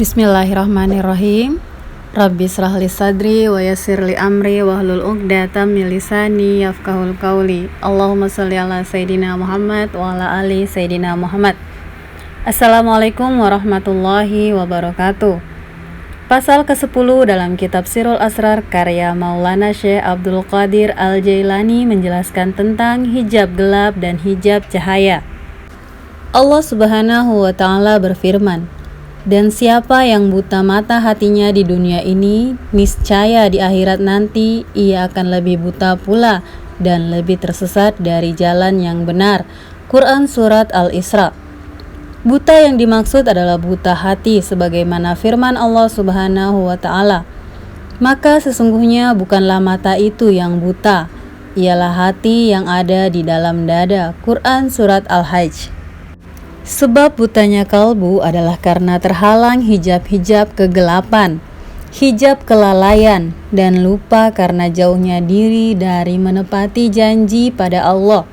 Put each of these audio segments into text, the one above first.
Bismillahirrahmanirrahim. Rabbi shrah li sadri wa yassir li amri wahlul 'uqdatam min lisani yafqahul qawli. Allahumma shalli ala sayidina Muhammad wa ala ali sayidina Muhammad. Assalamualaikum warahmatullahi wabarakatuh. Pasal ke-10 dalam kitab Sirul Asrar karya Maulana Syekh Abdul Qadir Al-Jailani menjelaskan tentang hijab gelap dan hijab cahaya. Allah Subhanahu wa taala berfirman, "Dan siapa yang buta mata hatinya di dunia ini, niscaya di akhirat nanti ia akan lebih buta pula dan lebih tersesat dari jalan yang benar." Quran Surat Al-Isra. Buta yang dimaksud adalah buta hati sebagaimana firman Allah Subhanahu wa taala, "Maka sesungguhnya bukanlah mata itu yang buta, ialah hati yang ada di dalam dada." Quran Surat Al-Hajj. Sebab butanya kalbu adalah karena terhalang hijab-hijab kegelapan, hijab kelalaian, dan lupa karena jauhnya diri dari menepati janji pada Allah.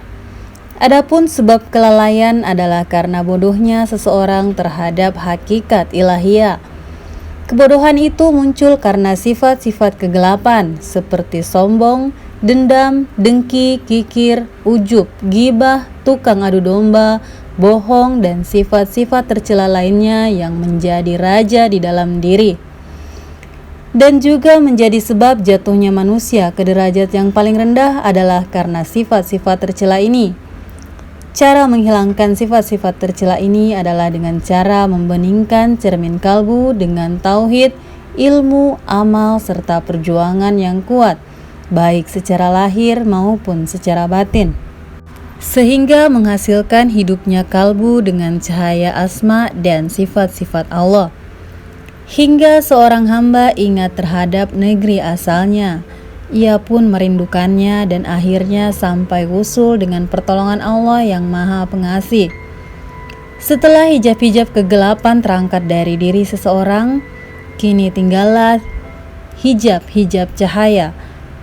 Adapun sebab kelalaian adalah karena bodohnya seseorang terhadap hakikat ilahiyah. Kebodohan itu muncul karena sifat-sifat kegelapan seperti sombong, dendam, dengki, kikir, ujub, ghibah, tukang adu domba, bohong, dan sifat-sifat tercela lainnya yang menjadi raja di dalam diri. Dan juga menjadi sebab jatuhnya manusia ke derajat yang paling rendah adalah karena sifat-sifat tercela ini. Cara menghilangkan sifat-sifat tercela ini adalah dengan cara membeningkan cermin kalbu dengan tauhid, ilmu, amal, serta perjuangan yang kuat, baik secara lahir maupun secara batin, sehingga menghasilkan hidupnya kalbu dengan cahaya asma dan sifat-sifat Allah, hingga seorang hamba ingat terhadap negeri asalnya. Ia pun merindukannya dan akhirnya sampai wusul dengan pertolongan Allah yang Maha Pengasih. Setelah hijab-hijab kegelapan terangkat dari diri seseorang, kini tinggallah hijab-hijab cahaya.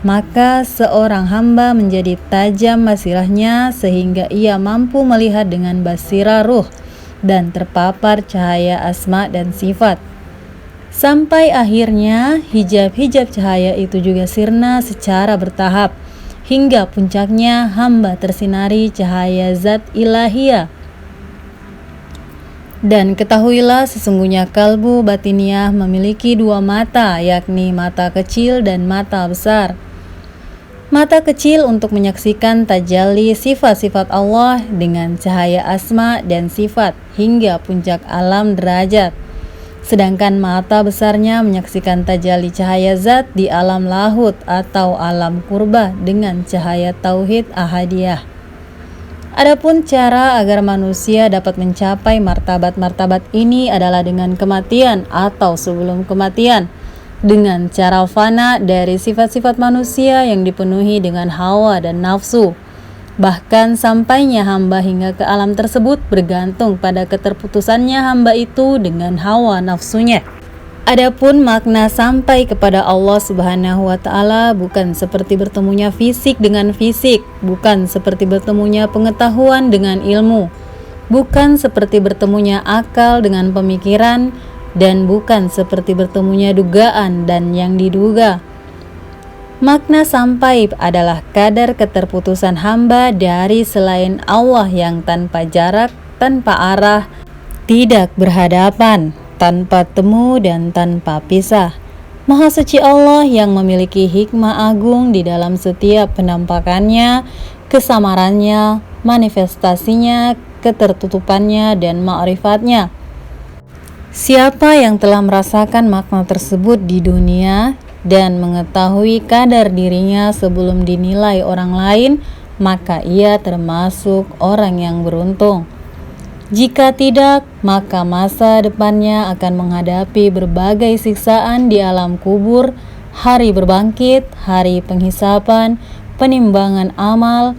Maka seorang hamba menjadi tajam basirahnya sehingga ia mampu melihat dengan basirah ruh dan terpapar cahaya asma dan sifat. Sampai akhirnya hijab-hijab cahaya itu juga sirna secara bertahap, hingga puncaknya hamba tersinari cahaya zat ilahiyah. Dan ketahuilah sesungguhnya kalbu batiniah memiliki dua mata, yakni mata kecil dan mata besar. Mata kecil untuk menyaksikan tajalli sifat-sifat Allah dengan cahaya asma dan sifat hingga puncak alam derajat. Sedangkan mata besarnya menyaksikan tajalli cahaya zat di alam lahut atau alam kurba dengan cahaya tauhid ahadiyah. Adapun cara agar manusia dapat mencapai martabat-martabat ini adalah dengan kematian atau sebelum kematian, dengan cara fana dari sifat-sifat manusia yang dipenuhi dengan hawa dan nafsu. Bahkan sampainya hamba hingga ke alam tersebut bergantung pada keterputusannya hamba itu dengan hawa nafsunya. Adapun makna sampai kepada Allah Subhanahu wa taala bukan seperti bertemunya fisik dengan fisik, bukan seperti bertemunya pengetahuan dengan ilmu, bukan seperti bertemunya akal dengan pemikiran, dan bukan seperti bertemunya dugaan dan yang diduga. Makna sampai adalah kadar keterputusan hamba dari selain Allah yang tanpa jarak, tanpa arah, tidak berhadapan, tanpa temu dan tanpa pisah. Maha suci Allah yang memiliki hikmah agung di dalam setiap penampakannya, kesamarannya, manifestasinya, ketertutupannya, dan ma'rifatnya. Siapa yang telah merasakan makna tersebut di dunia dan mengetahui kadar dirinya sebelum dinilai orang lain, maka ia termasuk orang yang beruntung. Jika tidak, maka masa depannya akan menghadapi berbagai siksaan di alam kubur, hari berbangkit, hari penghisaban, penimbangan amal,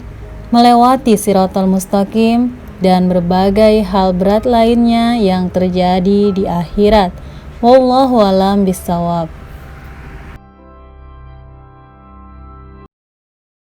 melewati Shiratal Mustaqim, dan berbagai hal berat lainnya yang terjadi di akhirat. Wallahu a'lam bishawab.